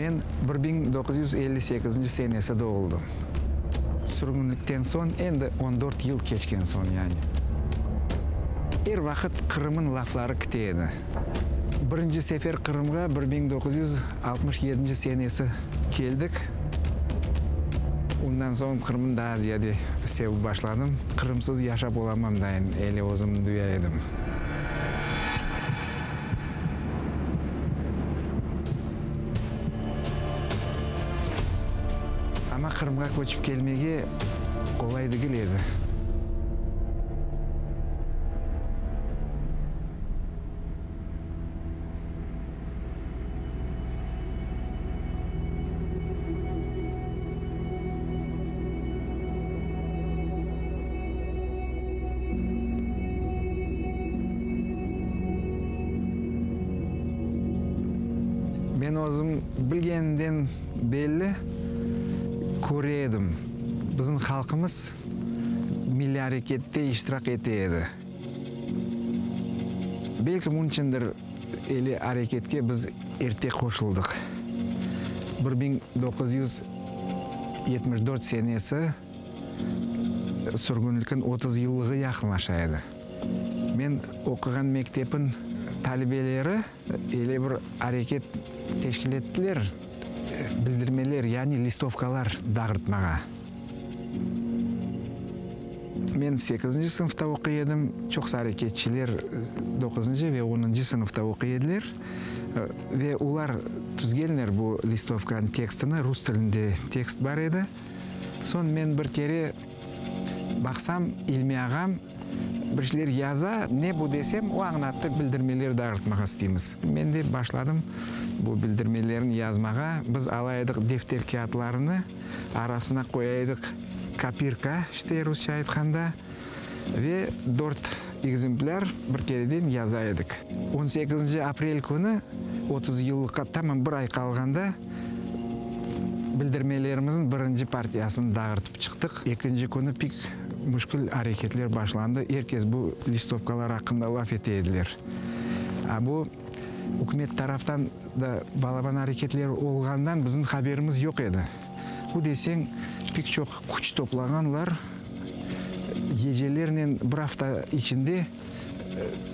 Мен 1958 senesi doğuldum. Sürgünlükten son endi 14 yıl geçken son yani. Her vakit Kırım'ın lafları kiteydi. Birinci sefer Kırım'a 1967 senesi geldik. Ondan sonra Kırım'ın daha ziyade sevip başladım. Kırımsız yaşap olamam dayın, eli özümün duyaydım. Ama Kırım'a koçup gelmeye kolay değil. Ben özüm bilgenden belli көредім. Біздің халқымыз milli harekette iştirak etеді. Belki bunun içindir eli hareketke biz erте koşulduk. 1974 senesi sürgünlіктің 30 yıllığı yakınlaşaydı. Men okugan mektebin talebeleri eli bir hareket teşkil ettiler. Bildirmeler, yani listovkalar dağıtmağa. Men 8. sınıfta okuyordum. Çok hareketçiler 9. ve 10. sınıfta okuydular. Ve ular tüzgeldiler bu listovkanın tekstini. Rus tilinde tekst var edi. Son men bir kere baksam, ilmi ağam bir şeyler yaza, ne bu desem, o anlattı bildirmeler dağıtmağa isteyimiz. Men de başladım bu bildirmelerin yazmağa. Biz alaydık defter kağıtlarını, arasına koyaydık kapirka, işte Rusça aytkanda, ve 4 egzemplar bir kereden yazaydık. 18 aprel günü 30 yıllıkka tamam bir ay kalganda bildirmelerimizin birinci partiyasını dağıtıp çıktık. İkinci günü pek müşkül hareketler başlandı. Herkes bu listovkalar hakkında laf etediler. Bu hükümet taraftan da balaban hareketler olgandan bizim haberimiz yok edi. Bu desen pek çok güç toplaganlar gecelerinin bir hafta içinde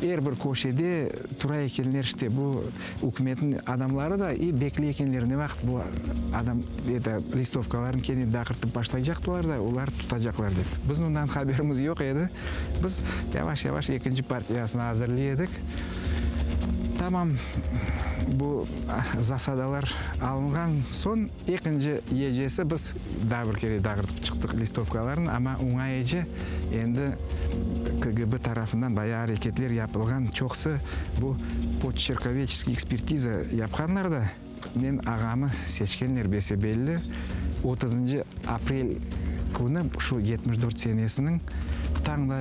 her bir köşede tura ekenler, işte bu hükümetin adamları da bekli ekenler, ne vakit bu adam listovkaların kendi dağıtıp başlayacaktılar da onlar tutacaklar dep. Biz ondan haberimiz yok edi. Biz yavaş yavaş ikinci partiyasını hazırlayadık. Tamam, bu засadalar alıngan son ikinci yecesi biz daha bir kere dağıtıp çıktık listovkaların, ama oңайıcı endi KGB tarafından bayağı hareketler yapılgan. Çoksu bu почерковеческий экспертиза yapkanlar da men ağamı seçkenler bese belli. 30 aprel günü şu 74 senesinin tаңda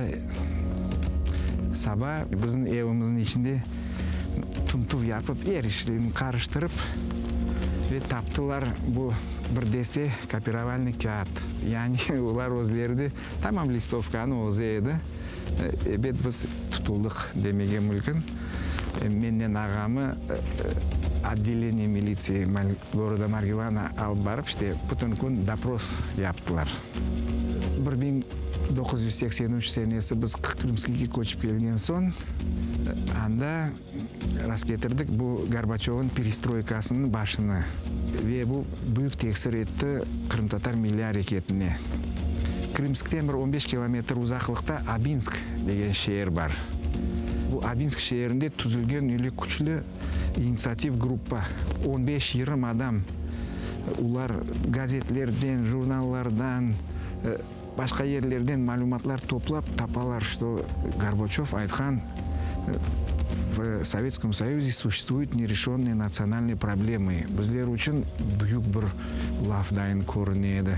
sabah bizim evimizin içinde tuntuv yapıp her işlerini karıştırıp ve taptılar bu bir deste kopировальный kağıt. Yani ular özlerdi tamam listovkаны özü edi. Biz tutulduk demege mülkün. Menden ağamı отделение милиции города Маргилана alып barıp işte bütün gün допрос yaptılar. 1983 senesi biz Kırımski'ye koçup gelgen son anda rast getirdik bu Горбачев'un perestroykasının başını ve bu büyük tesir etti Kırım-Tatar milli hareketine. Kırımsk'ten bir 15 kilometre uzaklıkta Abinsk degen şehir var. Bu Abinsk şehrinde tüzülgen öyle güçlü inisiyatif gruppa 15-20 adam. Ular gazetlerden, jurnallardan, başka yerlerden malumatlar toplap tapalar, что Горбачев айтқан в Советском Союзе существуют нерешенные национальные проблемы. Bizler üçün büyük bir laf dayın көрінеді.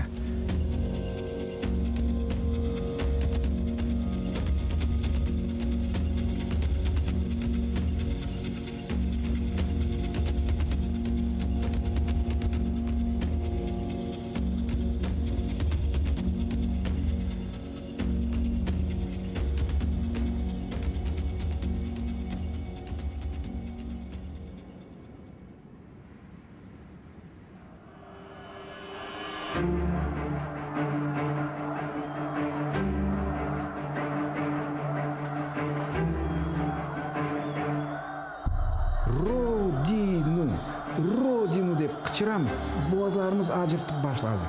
қычырамыз, боğazlarımız ажыртып башлады.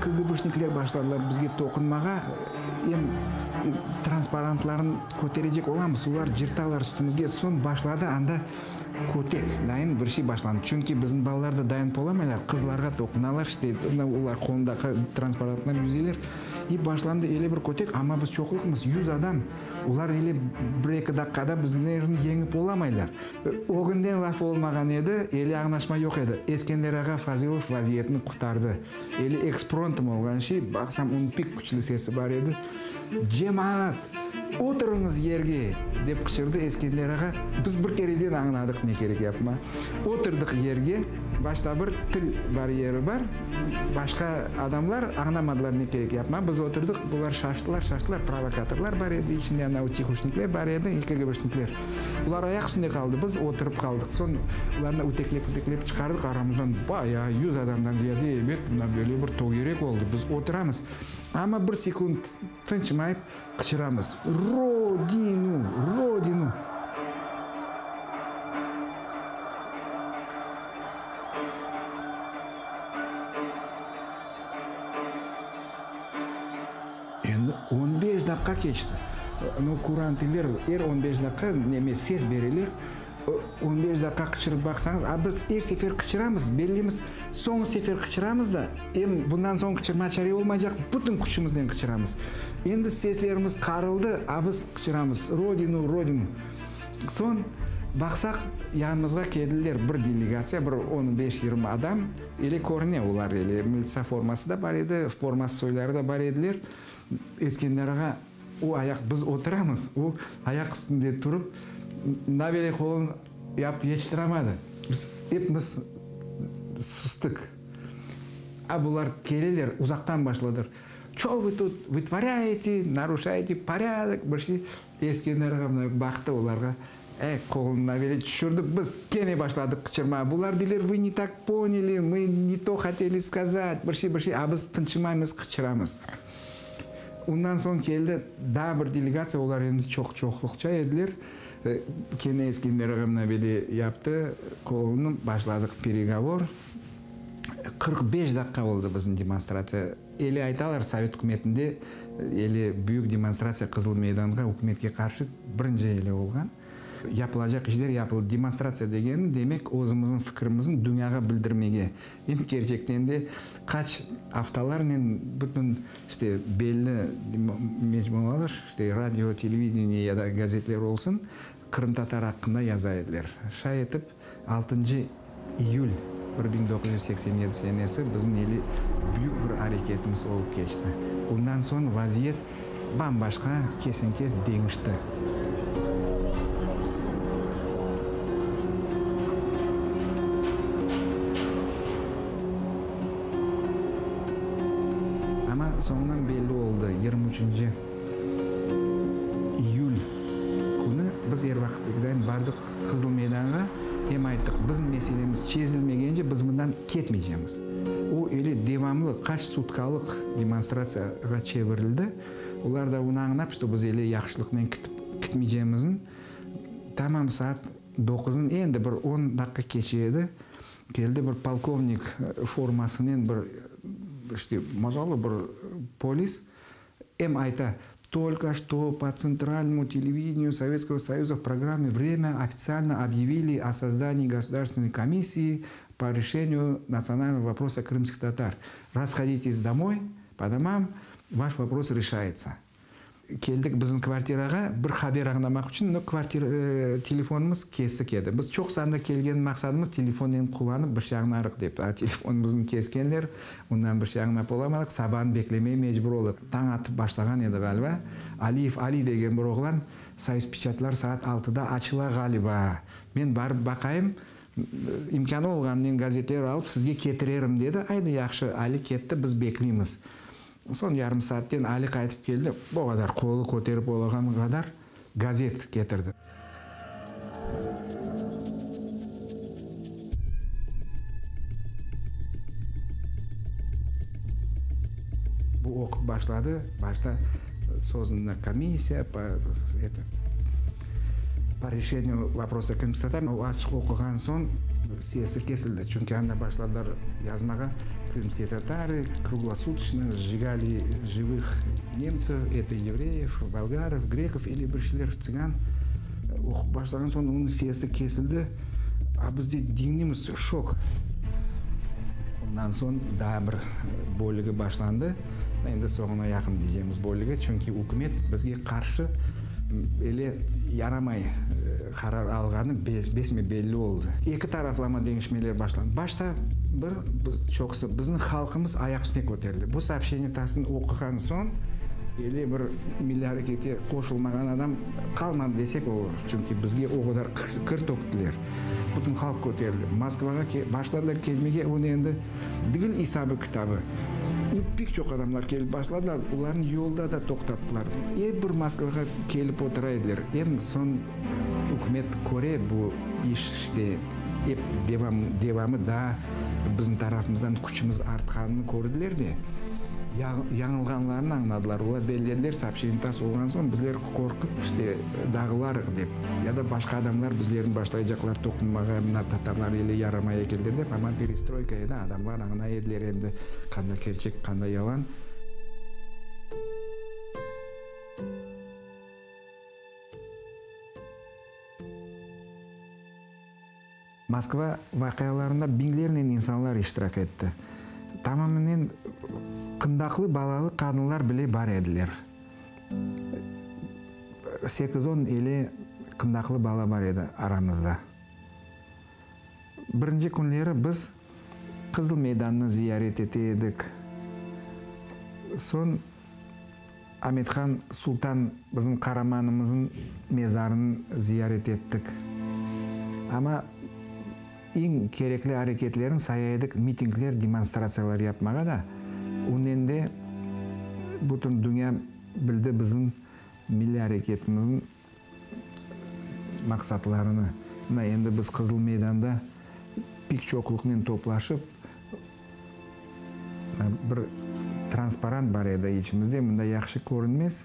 КГБшниклер башладылар бізге тоқынмаға, транспарантларын көтережек оламыз, олар жырталар үстімізге, сон башлады, анда көтек дайын бірші башланды. Чүнки біздің балаларды дайын боламайлар, қызларға тоқыналар, олар қолында транспарантлар үзелер. И башланды еле бір көтек, ама біз чоқлықмыз, 100 адам. Олар еле 1-2 даққада біздің еңіп оламайлар. Оғынден лаф олмаған еді, еле ағнашма жоқ еді. Ескендер аға Фазилов вазиетін құтарды. Еле экспронтым олған шей, бақсам оның пик күчлі сесі бар еді. Жемағат, отырыңыз ерге, деп қышырды Ескендер аға. Біз бір кереден аңнадық не керек yapma. Отырдық ерге, башта бір тіл барьері бар, башқа адамлар аңнамадылар не керек yapma. Біз отырдық, бұлар шаштылар, провокаторлар бар еді, ішінде анау тихушниклер бар еді, КГБшниклер. Бұлар аяқ үстінде қалды, біз отырып қалдық. Сон бұларына үтеклеп шығардық, арамыздан бая 100 адамдан зияде ебет, бұна бөле бір тоқ керек болды. Біз отырамыз. Ама 1 секунд тыншымайып қышырамыз. Родину, родину. Енді 15 даққа кешті. Курантилер 15 даққа неме сес берелер. 15 даққа қышырып бақсаңыз, біз сефер қышырамыз, белгіміз, соңғы сефер қышырамыз да, бұндан соң қышырма чаре олмайжақ, бүтін күшімізден қышырамыз. Енді сеслеріміз қарылды, біз қышырамыз, родину. Сон бақсақ, yanımızға келділер бір делегация, бір 15-20 адам, еле көріне олар, еле милиция формасы да бар еді, формасы сойлары да бар еділер. Ескендер аға, аяқ біз отырамыз, аяқ үстінде тұрып, Набеле қолын ешірамады. Біз сұстық. Бұлар келелер, ұзақтан башладыр. Что вы тут вытворяете, нарушаете порядок? Бірші Ескендер аға бақты оларға. Қолын Набеле түшірді, біз кене башладық қычырма. Бұлар дейлер, вы не так поняли, мы не то хотели сказать. Бірші, біз тыншымаймыз, қычырамыз. Ondan soң келді, да бір делегация, олар енді çoğlukça еділер. Кене Ескендер ағамна беле yaptı, қолының башладық переговор. 45 даққа болды біздің демонстрация. Еле айталар, Совет үкіметінде еле büyük демонстрация Қызыл Мейданға үкіметке қаршы бірінші еле болған. Yapılacak işler yapıldı. Демонстрация деген демек өзіміздің фікіріміздің дүнияға білдірмеге. Gerçekten de kaç haftalar bütün belli mecmualar, radyo, televizyon ya da gazetler olsun, Kırım Tatar hakkında yazaydılar. Şayetip 6 iyul 1987 senesi bizim eli büyük bir hareketimiz olup geçti. Ondan sonra vaziyet bambaşka kesin-kes değişti. Soğundan belli oldu. 23 iyul günü biz vaktinden bardık Kızıl Meydan'a ayttık. Bizim meselemiz çözülmegence biz bundan ketmeyeceğimiz. O öyle devamlı kaç sutkalık demonstrasyaya çevrildi. Onlar da onu anlap, biz öyle yaxşılıkla gitmeyeceğimizin tamam saat 9'un endi bir 10 dakika geçiydi. Geldi bir polkovnik formasının bir мазалы бір полис, айта, только что по центральному телевидению Советского Союза в программе «Время» официально объявили о создании государственной комиссии по решению национального вопроса крымских татар. Расходитесь домой, по домам, ваш вопрос решается. Келдік біздің квартираға бір хабер аңдамақ үшін телефонымыз кесік еді. Біз çox санда келген мақсадымыз телефоннен құланып бір шағынарық деп. Телефонымыздың кескенлер, ондан бір шағынап оламадық, сабан беклемей мejbur олық. Таң атып баштаған еді ғалыба. Алиев Али деген бір оғлан, Союз печатлар саат 6-да açыла ғалыба. Мен барып бақайым, имканы олғаннен газеттер алып сізге кетірерім деді. Айды яқшы, Али кетті, біз беклейміз. Son yarım saatten Ali qaytib keldi. Bu kadar qo'li ko'terib olgan kadar gazet getirdi. Bu o'qib boshladi. Boshda so'zini komissiya по решению вопроса Крымского татар. Ochiq o'qigan so'ng Сiyasi kesildi. Çünkü anda başladılar yazmaga. Крымские татары, круглосуточно сжигали живых немцев, это евреев, болгаров, греков или біршілер цыган. Баштаған соң оның сiyasi kesildi. А бізде дегеніміз шок. Ondan soң да бір бөлігі башланды. Енді соңына жақын дейміз бөлігі. Çünkü үкімет бізге қаршы еле ярамай қарар алғаны бесме белгілі болды. Екі тарафлама деңішмелер башланды. Башта бір чоқсы біздің халқымыз аяқ үстіне көтерілді. Бұл сообщение тасын оқыған соң еле бір миллиарекетке қосылмаған адам қалмады десек ол. Çünkü бізге оғыдар кір төктілер. Бүтін халық көтерілді. Москваға башладылар келмеге, оны енді дігіл исабы кітабы. Пик çok адамдар келіп башладылар, оларын yolda да тоқтаттылар. Бір Москваға келіп отырайдылар. Сон үкімет көре бұл іште девамы да біздің тарафымыздан күшіміз артқанын көрділер де. Яңылғанларын аңладылар. Олар белгілер сообщение тас болған соң біздер қорқып іште дағылар деп. Яда башқа адамдар біздердің баштай жақлар тоқынмаға, мына татарлар елі ярамай екелдер деп. Ама перестройка еді, адамдар аңына еділер енді қандай келчек, қандай ялан. Москва вақияларында биңдерінен инсанлар иштирак етті. Тамамынан қындақлы балалы қадынлар біле бар еділер. 8-10 еле қындақлы бала бар еді арамызда. Бірінші күнлері біз Қызыл Мейданны зиярет етедік. Сон Аметхан Султан біздің қараманымыздың мезарын зиярет еттік. Ама ең кереклі әрекетлерін саяйдық митинглер, демонстрациялар yapmaға да. Оненде бүтін дүния білді біздің милли әрекетіміздің мақсатларыны. Енді біз Қызыл Мейданда пик чоқлықмен топлашып, бір транспарант бар еді ечімізде, мұнда яқшы көрінмес.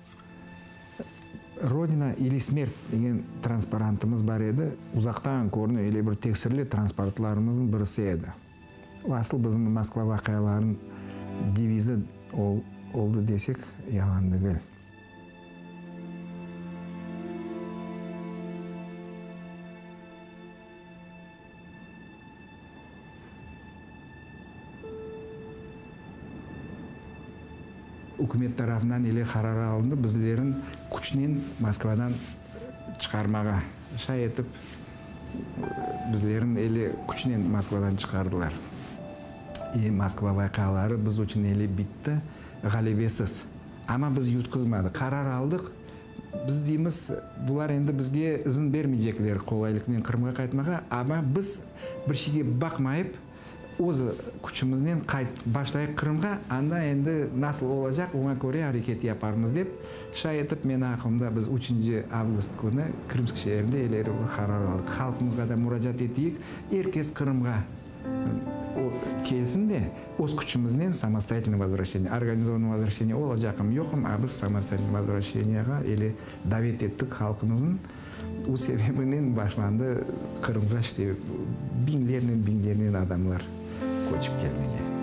Родина или смерть деген транспарантымыз бар еді. Ұзақтан көріні, еле бір тексірлі транспартларымыздың бірісі еді. Асыл біздің Москва вақияларын девизі oldu desek yalandı gel. Үкімет тарafından ile karar alındı. Bizlerin күчінен Москвадан çıkarmağa şay etip bizlerin eli күчінен Москвадан çıkardılar. Moskva vaqalari biz uchun eli bitdi, g'alabasiz. Ama biz yutqizmadi. Qarar aldık. Biz deymiz, bular endi bizga izin bermeyecekler qolaylikdan Qrimga qaytmaga, ama biz bir şeyga bakmayıp o'z kuchimizdan boshlayib Qrimga, anda endi nasl olacak, ona göre hareket yaparmiz deb shay etib meni aqlimda biz 3-avgust kuni Qrimsk shahrida eleri qarar aldık. Xalqimizga da murojaat etdik, herkes Qrimga келсін де, өз күшімізден самостоятельное возвращение, организованное возвращение олacakım yokum, а biz самостоятельное возвращениеға или давет еттік халқымыздың. О себебінен башланды Қырымға іште биңдерінен адамлар көчіп келмеген.